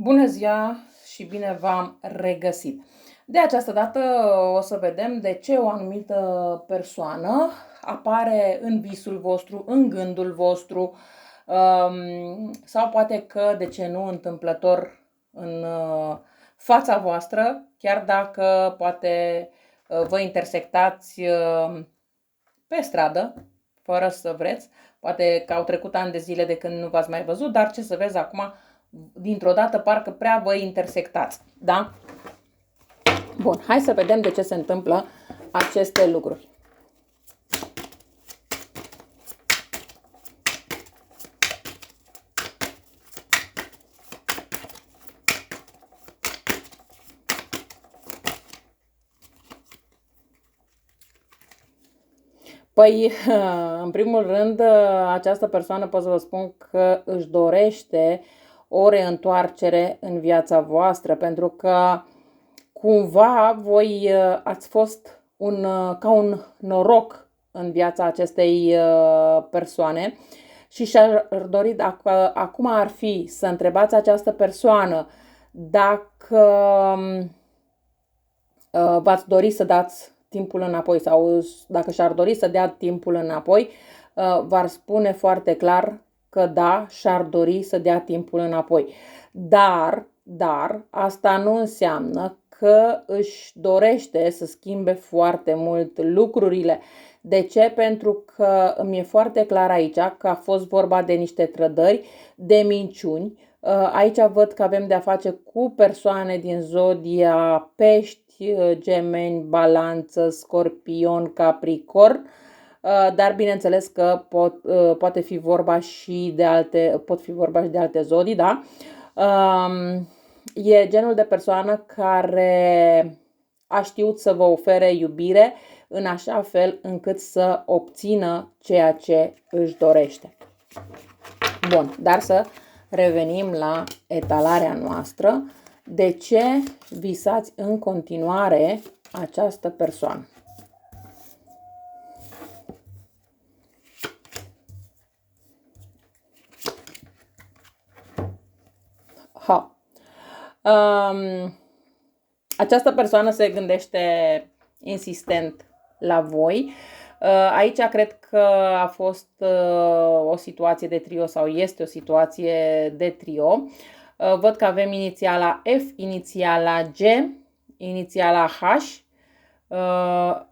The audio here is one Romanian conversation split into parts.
Bună ziua și bine v-am regăsit! De această dată o să vedem de ce o anumită persoană apare în visul vostru, în gândul vostru, sau poate că, de ce nu, întâmplător în fața voastră, chiar dacă poate vă intersectați pe stradă, fără să vreți. Poate că au trecut ani de zile de când nu v-ați mai văzut, dar ce să vezi acum, dintr-o dată parcă prea vă intersectați. Da? Bun, hai să vedem de ce se întâmplă aceste lucruri. Păi, în primul rând, această persoană pot să vă spun că își dorește o reîntoarcere în viața voastră, pentru că cumva voi ați fost ca un noroc în viața acestei persoane și și-ar dori, dacă acum ar fi să întrebați această persoană dacă v-ați dori să dați timpul înapoi sau dacă și-ar dori să dea timpul înapoi, v-ar spune foarte clar că da, și-ar dori să dea timpul înapoi. Dar asta nu înseamnă că își dorește să schimbe foarte mult lucrurile. De ce? Pentru că îmi e foarte clar aici că a fost vorba de niște trădări, de minciuni. Aici văd că avem de-a face cu persoane din zodia Pești, Gemeni, Balanță, Scorpion, Capricorn, dar bineînțeles că poate fi vorba și de alte zodii, da? E genul de persoană care a știut să vă ofere iubire în așa fel încât să obțină ceea ce își dorește. Bun, dar să revenim la etalarea noastră. De ce visați în continuare această persoană? Această persoană se gândește insistent la voi. Aici cred că a fost o situație de trio sau este o situație de trio. Văd că avem inițiala F, inițiala G, inițiala H,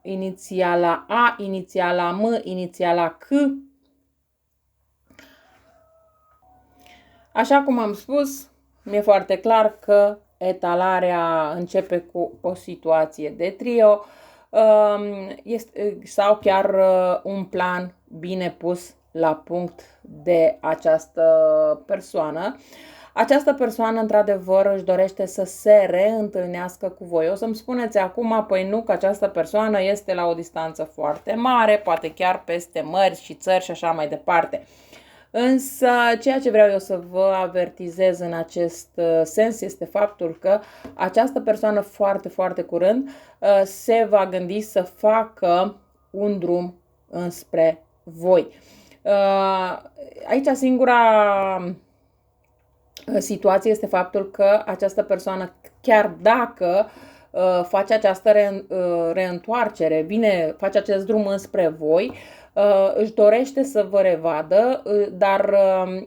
inițiala A, inițiala M, inițiala C. Așa cum am spus, mi-e foarte clar că etalarea începe cu o situație de trio sau chiar un plan bine pus la punct de această persoană. Această persoană, într-adevăr, își dorește să se reîntâlnească cu voi. O să-mi spuneți acum, păi nu, că această persoană este la o distanță foarte mare, poate chiar peste mări și țări și așa mai departe. Însă, ceea ce vreau eu să vă avertizez în acest sens este faptul că această persoană foarte, foarte curând se va gândi să facă un drum înspre voi. Aici singura situație este faptul că această persoană, chiar dacă face această reîntoarcere, face acest drum înspre voi, își dorește să vă revadă, dar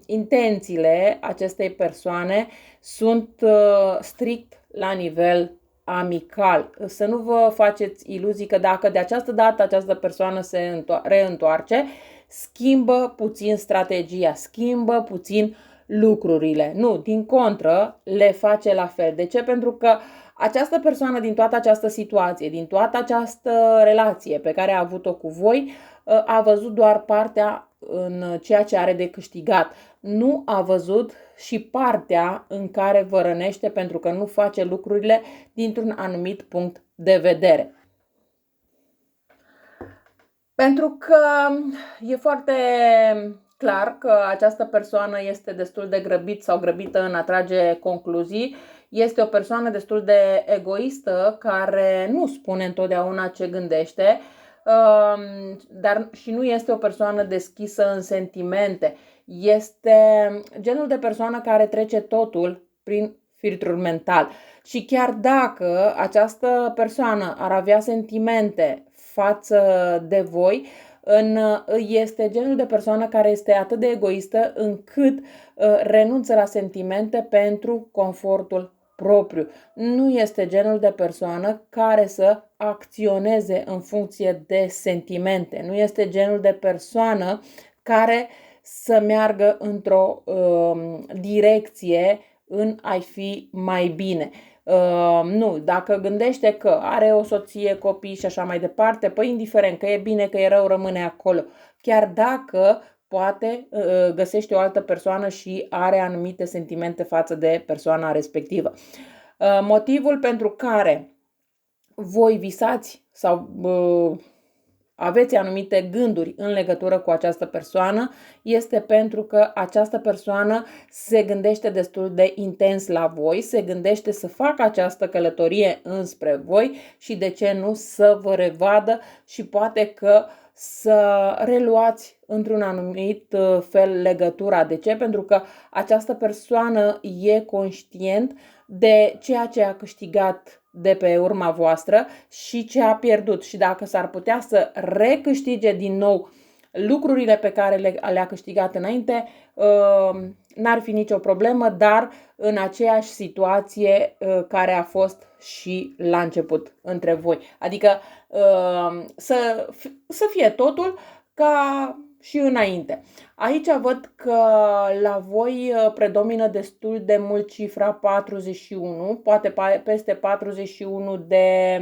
intențiile acestei persoane sunt strict la nivel amical. Să nu vă faceți iluzii că dacă de această dată această persoană se reîntoarce, schimbă puțin strategia, schimbă puțin lucrurile. Nu, din contră, le face la fel. De ce? Pentru că această persoană, din toată această situație, din toată această relație pe care a avut-o cu voi, a văzut doar partea în ceea ce are de câștigat. Nu a văzut și partea în care vă rănește pentru că nu face lucrurile dintr-un anumit punct de vedere. Pentru că e foarte clar că această persoană este destul de grăbit sau grăbită în a trage concluzii. Este o persoană destul de egoistă care nu spune întotdeauna ce gândește, dar și nu este o persoană deschisă în sentimente. Este genul de persoană care trece totul prin filtrul mental. Și chiar dacă această persoană ar avea sentimente față de voi, este genul de persoană care este atât de egoistă încât renunță la sentimente pentru confortul propriu. Nu este genul de persoană care să acționeze în funcție de sentimente. Nu este genul de persoană care să meargă într-o direcție în a-i fi mai bine. Nu, dacă gândește că are o soție, copii și așa mai departe, păi indiferent că e bine, că e rău, rămâne acolo. Chiar dacă poate găsește o altă persoană și are anumite sentimente față de persoana respectivă. Motivul pentru care voi visați sau aveți anumite gânduri în legătură cu această persoană este pentru că această persoană se gândește destul de intens la voi, se gândește să facă această călătorie înspre voi și de ce nu să vă revadă și poate că să reluați într-un anumit fel legătura. De ce? Pentru că această persoană e conștient de ceea ce a câștigat de pe urma voastră și ce a pierdut. Și dacă s-ar putea să recâștige din nou lucrurile pe care le-a câștigat înainte, n-ar fi nicio problemă, dar în aceeași situație care a fost și la început între voi. Adică să fie totul ca și înainte. Aici văd că la voi predomină destul de mult cifra 41, poate peste 41 de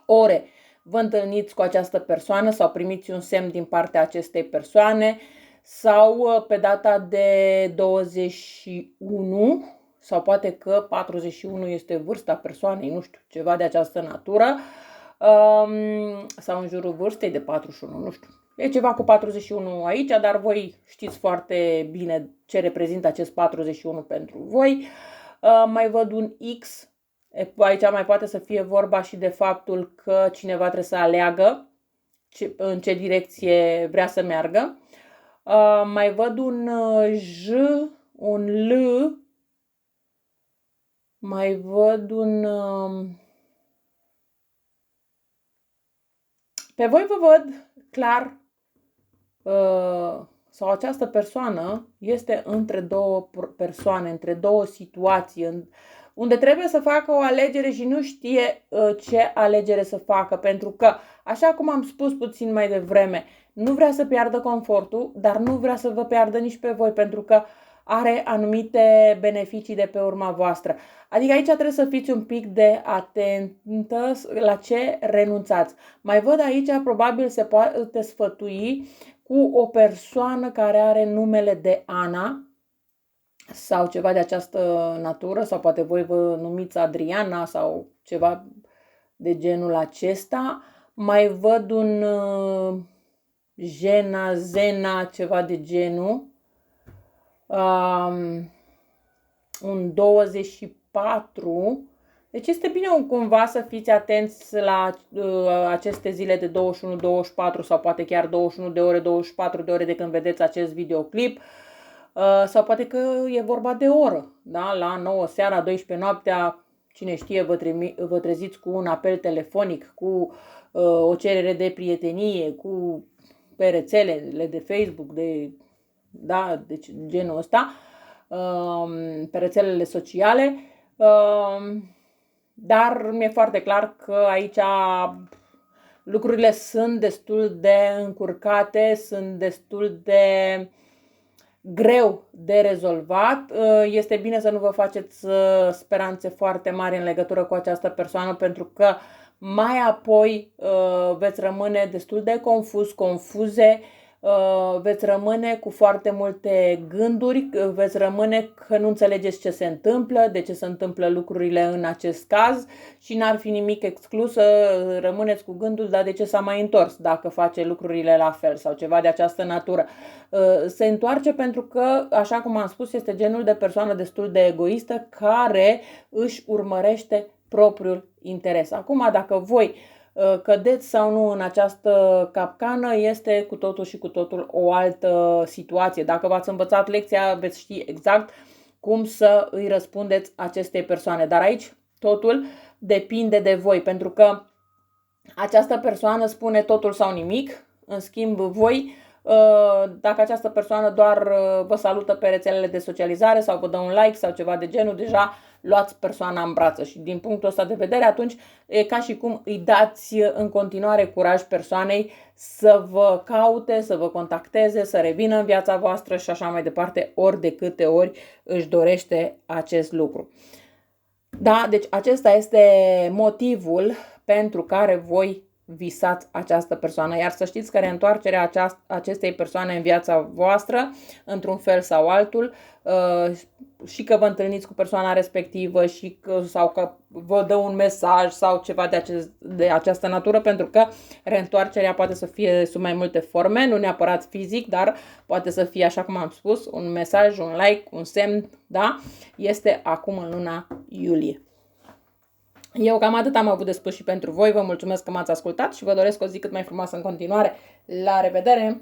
ore vă întâlniți cu această persoană sau primiți un semn din partea acestei persoane sau pe data de 21 sau poate că 41 este vârsta persoanei, nu știu, ceva de această natură sau în jurul vârstei de 41, nu știu. E ceva cu 41 aici, dar voi știți foarte bine ce reprezintă acest 41 pentru voi. Mai văd un X. Aici mai poate să fie vorba și de faptul că cineva trebuie să aleagă în ce direcție vrea să meargă. Mai văd un J, un L. Mai văd un... Pe voi vă văd clar sau această persoană este între două persoane, între două situații, unde trebuie să facă o alegere și nu știe ce alegere să facă, pentru că, așa cum am spus puțin mai devreme, nu vrea să piardă confortul, dar nu vrea să vă piardă nici pe voi, pentru că are anumite beneficii de pe urma voastră. Adică aici trebuie să fiți un pic de atentă la ce renunțați. Mai văd aici, probabil se poate sfătui cu o persoană care are numele de Ana sau ceva de această natură, sau poate voi vă numiți Adriana sau ceva de genul acesta. Mai văd un Jena, Zena, ceva de genul. Un 24. Deci este bine cumva să fiți atenți la aceste zile de 21-24 sau poate chiar 21 de ore, 24 de ore de când vedeți acest videoclip. Sau poate că e vorba de oră, da? La 9 seara, 12 noaptea, cine știe, vă treziți cu un apel telefonic, cu o cerere de prietenie, pe rețelele de Facebook, da, deci genul ăsta, pe rețelele sociale, dar mi-e foarte clar că aici lucrurile sunt destul de încurcate, sunt destul de greu de rezolvat. Este bine să nu vă faceți speranțe foarte mari în legătură cu această persoană, pentru că mai apoi veți rămâne destul de confuze, veți rămâne cu foarte multe gânduri, veți rămâne că nu înțelegeți ce se întâmplă, de ce se întâmplă lucrurile în acest caz și n-ar fi nimic exclus să rămâneți cu gândul, dar de ce s-a mai întors dacă face lucrurile la fel sau ceva de această natură. Se întoarce pentru că, așa cum am spus, este genul de persoană destul de egoistă care își urmărește propriul interes. Acum, dacă voi cădeți sau nu în această capcană, este cu totul și cu totul o altă situație. Dacă v-ați învățat lecția, veți ști exact cum să îi răspundeți acestei persoane. Dar aici totul depinde de voi, pentru că această persoană spune totul sau nimic. În schimb, voi, dacă această persoană doar vă salută pe rețelele de socializare sau vă dă un like sau ceva de genul, deja luați persoana în brață și din punctul ăsta de vedere, atunci e ca și cum îi dați în continuare curaj persoanei să vă caute, să vă contacteze, să revină în viața voastră și așa mai departe, ori de câte ori își dorește acest lucru. Da, deci acesta este motivul pentru care voi visați această persoană. Iar să știți că reîntoarcerea acestei persoane în viața voastră, într-un fel sau altul, și că vă întâlniți cu persoana respectivă sau că vă dă un mesaj sau ceva de această natură, pentru că reîntoarcerea poate să fie sub mai multe forme, nu neapărat fizic, dar poate să fie, așa cum am spus, un mesaj, un like, un semn, da? Este acum în luna iulie. Eu cam atât am avut de spus și pentru voi. Vă mulțumesc că m-ați ascultat și vă doresc o zi cât mai frumoasă în continuare. La revedere!